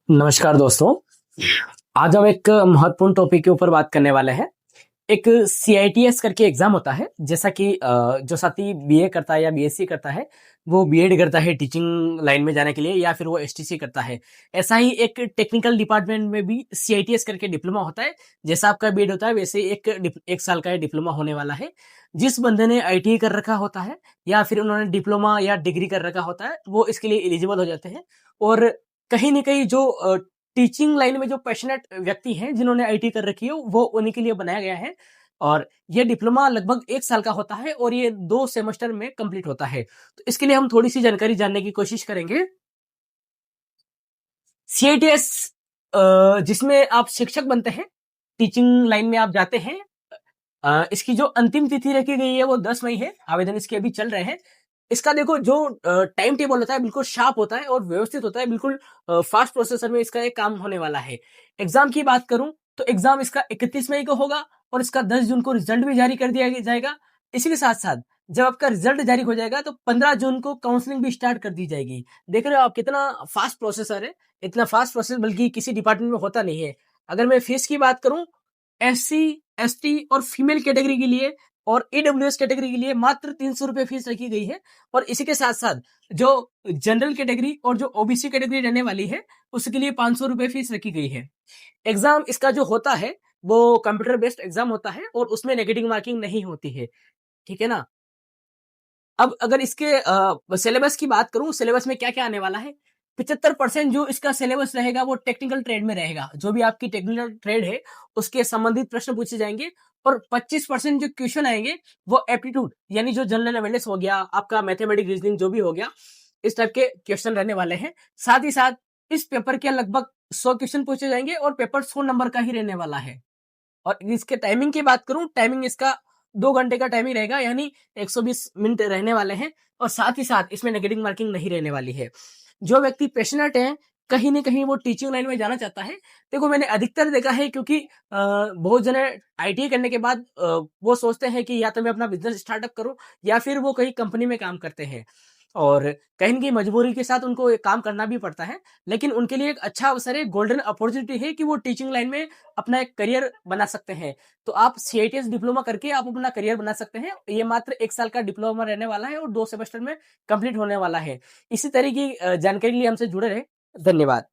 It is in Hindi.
नमस्कार दोस्तों। आज हम एक महत्वपूर्ण टॉपिक के ऊपर बात करने वाले हैं। एक सीआईटीएस करके एग्जाम होता है, जैसा कि जो साथी बीए करता है या बीएससी करता है वो बीएड करता है टीचिंग लाइन में जाने के लिए, या फिर वो एसटीसी करता है। ऐसा ही एक टेक्निकल डिपार्टमेंट में भी सीआईटीएस करके डिप्लोमा होता है। जैसा आपका बीएड होता है वैसे एक साल का ये डिप्लोमा होने वाला है। जिस बंदे ने आईटीआई कर रखा होता है या फिर उन्होंने डिप्लोमा या डिग्री कर रखा होता है वो इसके लिए एलिजिबल हो जाते हैं। और कहीं न कहीं जो टीचिंग लाइन में जो पैशनेट व्यक्ति हैं जिन्होंने आईटी कर रखी है वो उन्हीं के लिए बनाया गया है। और ये डिप्लोमा लगभग 1 साल का होता है और ये 2 सेमेस्टर में कंप्लीट होता है। तो इसके लिए हम थोड़ी-सी जानकारी जानने की कोशिश करेंगे। सीआईटीएस जिसमें आप शिक्षक बनते हैं, टीचिंग लाइन में आप जाते हैं। इसकी जो अंतिम तिथि रखी गई है वो 10 मई है। आवेदन इसके अभी चल रहे हैं। इसका देखो जो टाइम टेबल होता है बिल्कुल शार्प होता है और व्यवस्थित होता है, बिल्कुल फास्ट प्रोसेसर में इसका एक काम होने वाला है। एग्जाम की बात करूं तो एग्जाम इसका 31 मई को होगा और इसका 10 जून को रिजल्ट भी जारी कर दिया जाएगा। इसी के साथ-साथ जब आपका रिजल्ट जारी हो जाएगा तो 15 जून को काउंसलिंग भी स्टार्ट कर दी जाएगी। देख रहे हो आप कितना फास्ट प्रोसेसर है, इतना फास्ट प्रोसेस बल्कि किसी डिपार्टमेंट में होता नहीं है। अगर मैं फीस की बात करूं, एससी, एसटी और फीमेल कैटेगरी के लिए और ईडब्ल्यूएस कैटेगरी के लिए मात्र 300 रुपए फीस रखी गई है। और इसी के साथ-साथ जो जनरल कैटेगरी और जो ओबीसी कैटेगरी रहने वाली है, उसके लिए 500 रुपए फीस रखी गई है। एग्ज़ाम इसका जो होता है, वो कंप्यूटर बेस्ड एग्ज़ाम होता है और उसमें नेगेटिव मार्किंग नहीं होती है। ठीक है ना? अब अगर इसके सिलेबस की बात करूँ, सिलेबस में क्या-क्या आने वाला है? 75% जो इसका सिलेबस रहेगा वो टेक्निकल ट्रेड में रहेगा। जो भी आपकी टेक्निकल ट्रेड है, उसके संबंधित प्रश्न पूछे जाएँगे और 25% जो क्वेश्चन आएँगे वो एप्टीट्यूड यानी जो जनरल अवेयरनेस हो गया, आपका मैथमेटिक्स, रीजनिंग जो भी हो गया, इस टाइप के क्वेश्चन रहने वाले हैं। साथ ही साथ इस पेपर के लगभग 100 क्वेश्चन पूछे जाएँगे और पेपर 100 नंबर का ही रहने वाला है। और इसके टाइमिंग की बात करूँ, टाइमिंग इसका 2 घंटे का टाइमिंग रहेगा, यानी 120 मिनट रहने वाले हैं और साथ ही साथ इसमें नेगेटिव मार्किंग नहीं रहने वाली है। जो व्यक्ति पैशनेट है, कहीं न कहीं वो टीचिंग लाइन में जाना चाहता है। देखो मैंने अधिकतर देखा है, क्योंकि बहुत जने आईटीआई करने के बाद वो सोचते हैं कि या तो मैं अपना बिज़नेस स्टार्टअप करूँ या फिर वो कहीं कंपनी में काम करते हैं। और कहीं न कहीं मजबूरी के साथ उनको ये काम करना भी पड़ता है। लेकिन उनके लिए एक अच्छा अवसर है, गोल्डन अपॉर्च्युनिटी है कि वो टीचिंग लाइन में अपना एक करियर बना सकते हैं। तो आप सीआईटीएस डिप्लोमा करके आप अपना करियर बना सकते हैं। ये मात्र 1 साल का डिप्लोमा रहने वाला है और 2 सेमेस्टर में कंप्लीट होने वाला है। इसी तरह की जानकारी के लिए हमसे जुड़े रहें। धन्यवाद।